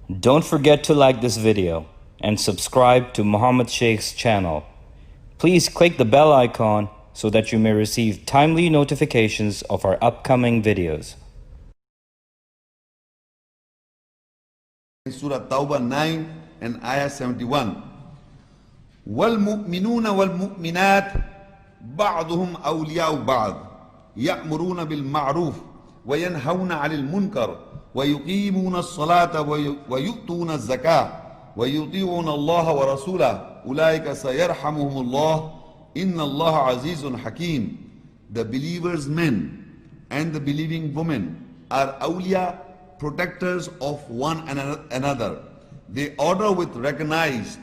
Don't forget to like this video and subscribe to Muhammad Sheikh's channel. Please click the bell icon so that you may receive timely notifications of our upcoming videos. Surah TAUBA 9 and Ayah 71. وَالْمُؤْمِنُونَ وَالْمُؤْمِنَاتِ بَعْضُهُمْ أَوْلِيَاءُ بَعْضٍ يَأْمُرُونَ بِالْمَعْرُوفِ وَيَنْهَوْنَ عَنِ الْمُنْكَرِ وَيُقِيمُونَ الصَّلَاةَ وَيُؤْتُونَ الزَّكَاةَ وَيُطِيعُونَ اللَّهَ وَرَسُولَهُ أُولَٰئِكَ سَيَرْحَمُهُمُ اللَّهُ إِنَّ اللَّهَ عَزِيزٌ حَكِيمٌ. The believers men and the believing women are awliya, protectors of one another. They order with recognized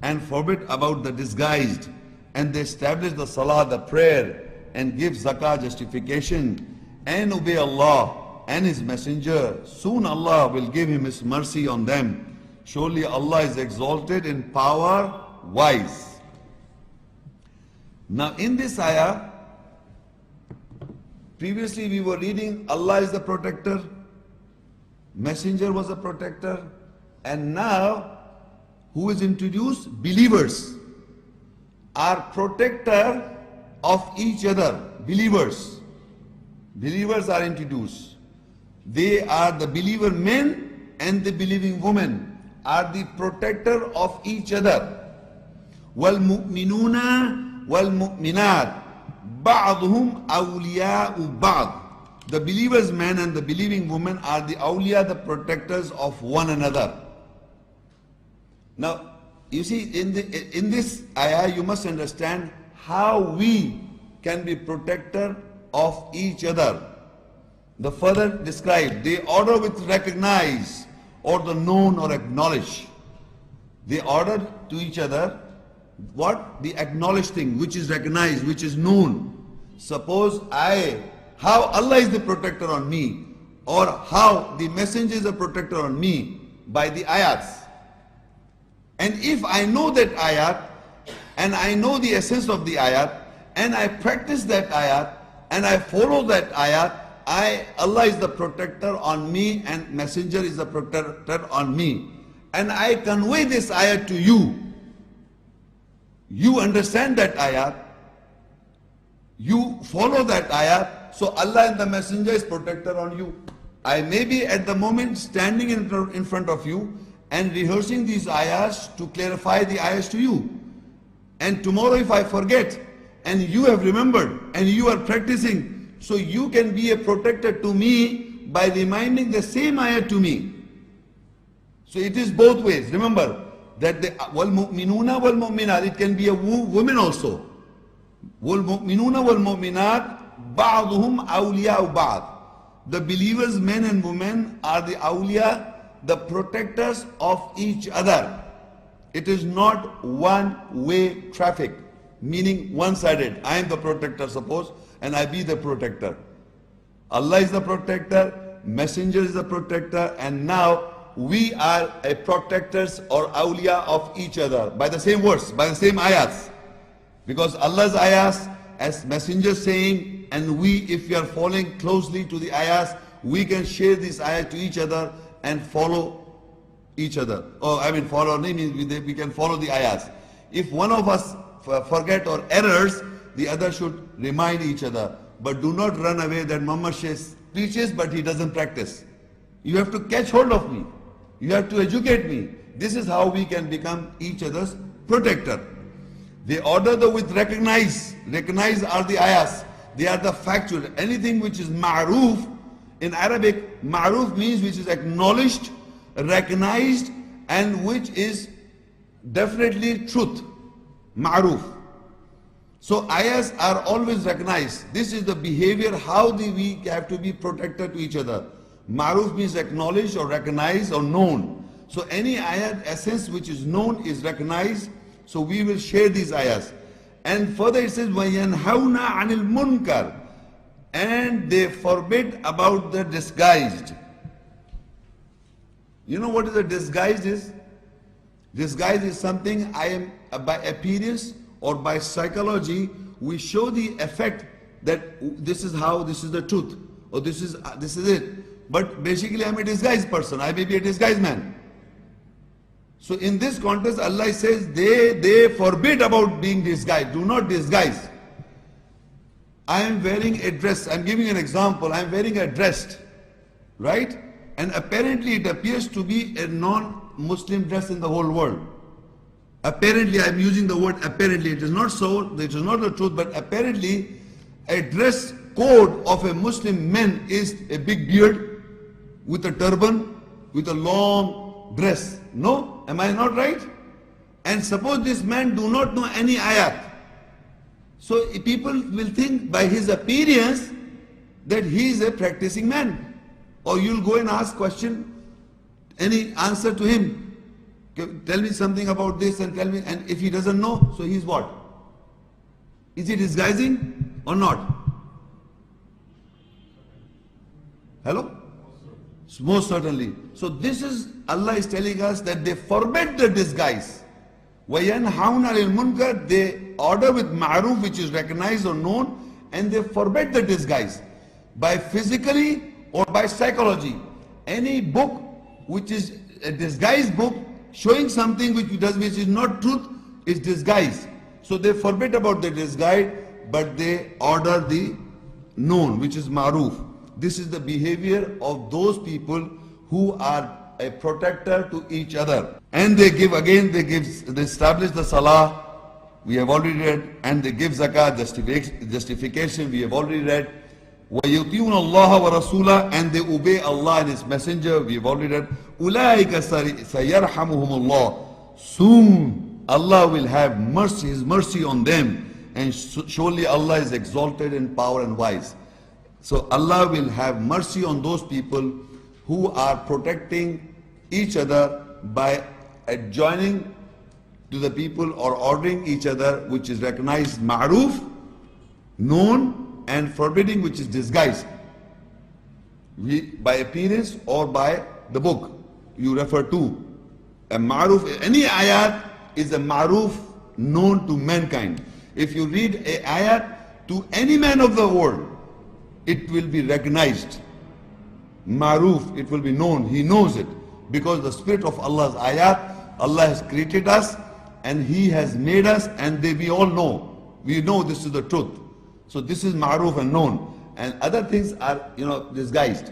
and forbid about the disguised, and they establish the salah, the prayer, and give zakah, justification, and obey Allah and His Messenger. Soon Allah will give Him His mercy on them. Surely Allah is exalted in power, wise. Now in this ayah, previously we were reading Allah is the protector, Messenger was a protector, and now who is introduced? Believers are protector of each other. Believers are introduced. They are the believer men and the believing women are the protector of each other. وَالْمُؤْمِنُونَ وَالْمُؤْمِنَاتِ بَعْضُهُمْ أَوْلِيَاءُ بَعْضٍ. The believers men and the believing women are the awliya, the protectors of one another. Now, you see, in this ayah, you must understand how we can be protector of each other. The further described, they order with recognize or the known or acknowledge. They order to each other what? The acknowledged thing, which is recognized, which is known. Suppose how Allah is the protector on me, or how the messenger is a protector on me by the ayats. And if I know that ayat, and I know the essence of the ayat, and I practice that ayat, and I follow that ayat, Allah is the protector on me, and messenger is the protector on me. And I convey this ayat to you. You understand that ayat, you follow that ayat, so Allah and the messenger is protector on you. I may be at the moment standing in front of you and rehearsing these ayahs to clarify the ayahs to you. And tomorrow if I forget and you have remembered and you are practicing, so you can be a protector to me by reminding the same ayah to me. So it is both ways. Remember that the وَالْمُؤْمِنُونَ وَالْمُؤْمِنَاتِ, it can be a woman also. وَالْمُؤْمِنُونَ وَالْمُؤْمِنَاتِ بَعْضُهُمْ أَوْلِيَاءُ بَعْضٍ. The believers men and women are the awliya, the protectors of each other. It is not one-way traffic, meaning one-sided. I am the protector, suppose, and I be the protector. Allah is the protector, messenger is the protector, and now we are a protectors or awliya of each other by the same words, by the same ayats. Because Allah's ayahs, as messenger saying, and we, if we are following closely to the ayahs, we can share this ayah to each other and follow each other. Follow means we can follow the ayahs. If one of us forget or errors, the other should remind each other. But do not run away that Muhammad Shaykh preaches but he doesn't practice. You have to catch hold of me. You have to educate me. This is how we can become each other's protector. They order with recognize. Recognize are the ayahs. They are the factual. Anything which is ma'roof, in Arabic, ma'roof means which is acknowledged, recognized, and which is definitely truth. Ma'roof. So ayahs are always recognized. This is the behavior, how we have to be protected to each other. Ma'roof means acknowledged or recognized or known. So any ayat essence which is known is recognized. So we will share these ayahs. And further it says, وَيَنْهَوْنَ عَنِ الْمُنْكَرِ, and they forbid about the disguised. You know what is a disguise is? Disguise is something by appearance or by psychology, we show the effect that this is how, this is the truth, or this is it. but basically I'm a disguised person. I may be a disguised man. So in this context, Allah says they forbid about being disguised. Do not disguise. I am wearing a dress. I'm giving an example. I'm wearing a dress, right? And apparently it appears to be a non-Muslim dress in the whole world. Apparently, I'm using the word apparently. It is not so, it is not the truth, but apparently a dress code of a Muslim man is a big beard with a turban, with a long dress. No? Am I not right? And suppose this man do not know any ayat. So people will think by his appearance that he is a practicing man. Or you'll go and ask question, any answer to him. Tell me something about this and tell me, and if he doesn't know, so he's what? Is he disguising or not? Hello? Most certainly. So this is, Allah is telling us that they forbid the disguise. وَيَنْهَوْنَ لِلْمُنْكَرِ, they order with ma'ruf, which is recognized or known, and they forbid the disguise. By physically or by psychology. Any book which is a disguised book, showing something which is not truth, is disguise. So they forbid about the disguise, but they order the known, which is ma'ruf. This is the behavior of those people who are a protector to each other. And they give again, they establish the salah, we have already read, and they give zakah, justification, we have already read. وَيُطِيعُونَ اللَّهَ وَرَسُولَهُ, and they obey Allah and His Messenger, we have already read. أُولَٰئِكَ سَيَرْحَمُهُمُ اللَّهُ, soon Allah will have mercy, His mercy on them, and surely Allah is exalted in power and wise. So Allah will have mercy on those people who are protecting each other by adjoining to the people or ordering each other, which is recognized ma'ruf, known, and forbidding, which is disguised. By appearance or by the book you refer to. A ma'ruf, any ayat is a ma'ruf known to mankind. If you read a ayat to any man of the world, it will be recognized. Ma'ruf, it will be known. He knows it. Because the spirit of Allah's ayat, Allah has created us and He has made us, and we all know. We know this is the truth. So this is ma'ruf and known. And other things are, disguised.